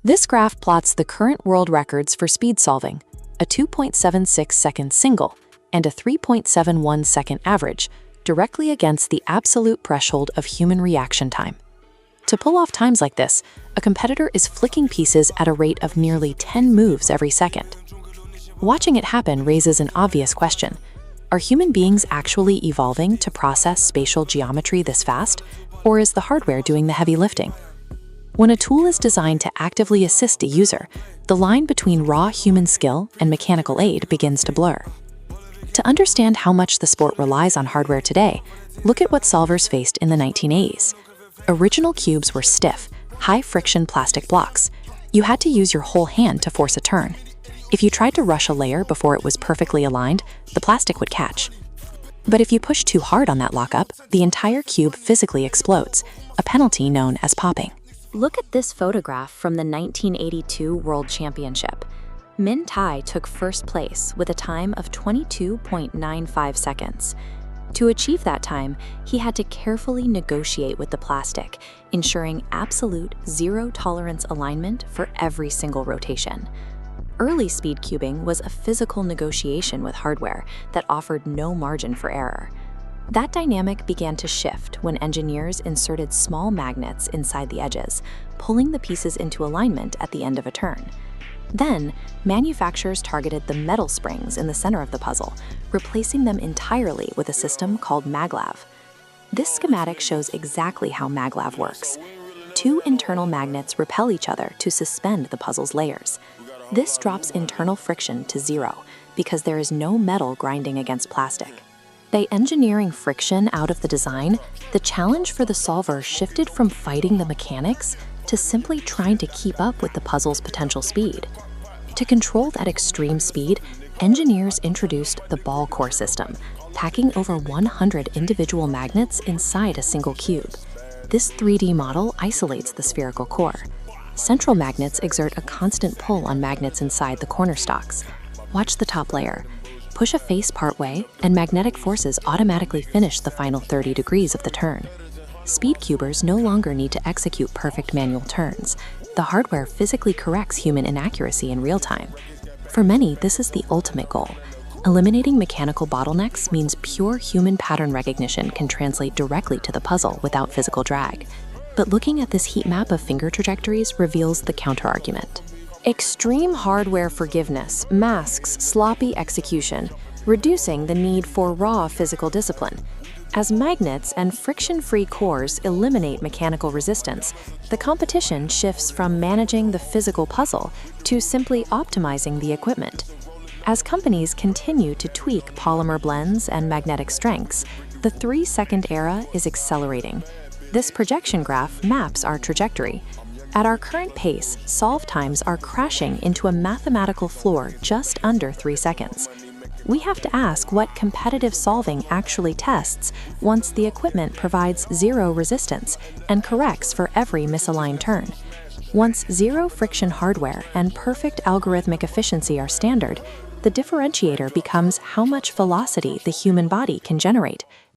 This graph plots the current world records for speed solving, a 2.76-second single and a 3.71-second average, directly against the absolute threshold of human reaction time. To pull off times like this, a competitor is flicking pieces at a rate of nearly 10 moves every second. Watching it happen raises an obvious question. Are human beings actually evolving to process spatial geometry this fast, or is the hardware doing the heavy lifting? When a tool is designed to actively assist a user, the line between raw human skill and mechanical aid begins to blur. To understand how much the sport relies on hardware today, look at what solvers faced in the 1980s. Original cubes were stiff, high-friction plastic blocks. You had to use your whole hand to force a turn. If you tried to rush a layer before it was perfectly aligned, the plastic would catch. But if you push too hard on that lockup, the entire cube physically explodes, a penalty known as popping. Look at this photograph from the 1982 World Championship. Min Tai took first place with a time of 22.95 seconds. To achieve that time, he had to carefully negotiate with the plastic, ensuring absolute zero-tolerance alignment for every single rotation. Early speed cubing was a physical negotiation with hardware that offered no margin for error. That dynamic began to shift when engineers inserted small magnets inside the edges, pulling the pieces into alignment at the end of a turn. Then, manufacturers targeted the metal springs in the center of the puzzle, replacing them entirely with a system called MagLev. This schematic shows exactly how MagLev works. Two internal magnets repel each other to suspend the puzzle's layers. This drops internal friction to zero because there is no metal grinding against plastic. By engineering friction out of the design, the challenge for the solver shifted from fighting the mechanics to simply trying to keep up with the puzzle's potential speed. To control that extreme speed, engineers introduced the ball core system, packing over 100 individual magnets inside a single cube. This 3D model isolates the spherical core. Central magnets exert a constant pull on magnets inside the corner stalks. Watch the top layer. Push a face partway, and magnetic forces automatically finish the final 30 degrees of the turn. Speedcubers no longer need to execute perfect manual turns. The hardware physically corrects human inaccuracy in real time. For many, this is the ultimate goal. Eliminating mechanical bottlenecks means pure human pattern recognition can translate directly to the puzzle without physical drag. But looking at this heat map of finger trajectories reveals the counterargument. Extreme hardware forgiveness masks sloppy execution, reducing the need for raw physical discipline. As magnets and friction-free cores eliminate mechanical resistance, the competition shifts from managing the physical puzzle to simply optimizing the equipment. As companies continue to tweak polymer blends and magnetic strengths, the 3-second era is accelerating. This projection graph maps our trajectory. At our current pace, solve times are crashing into a mathematical floor just under 3 seconds. We have to ask what competitive solving actually tests once the equipment provides zero resistance and corrects for every misaligned turn. Once zero friction hardware and perfect algorithmic efficiency are standard, the differentiator becomes how much velocity the human body can generate.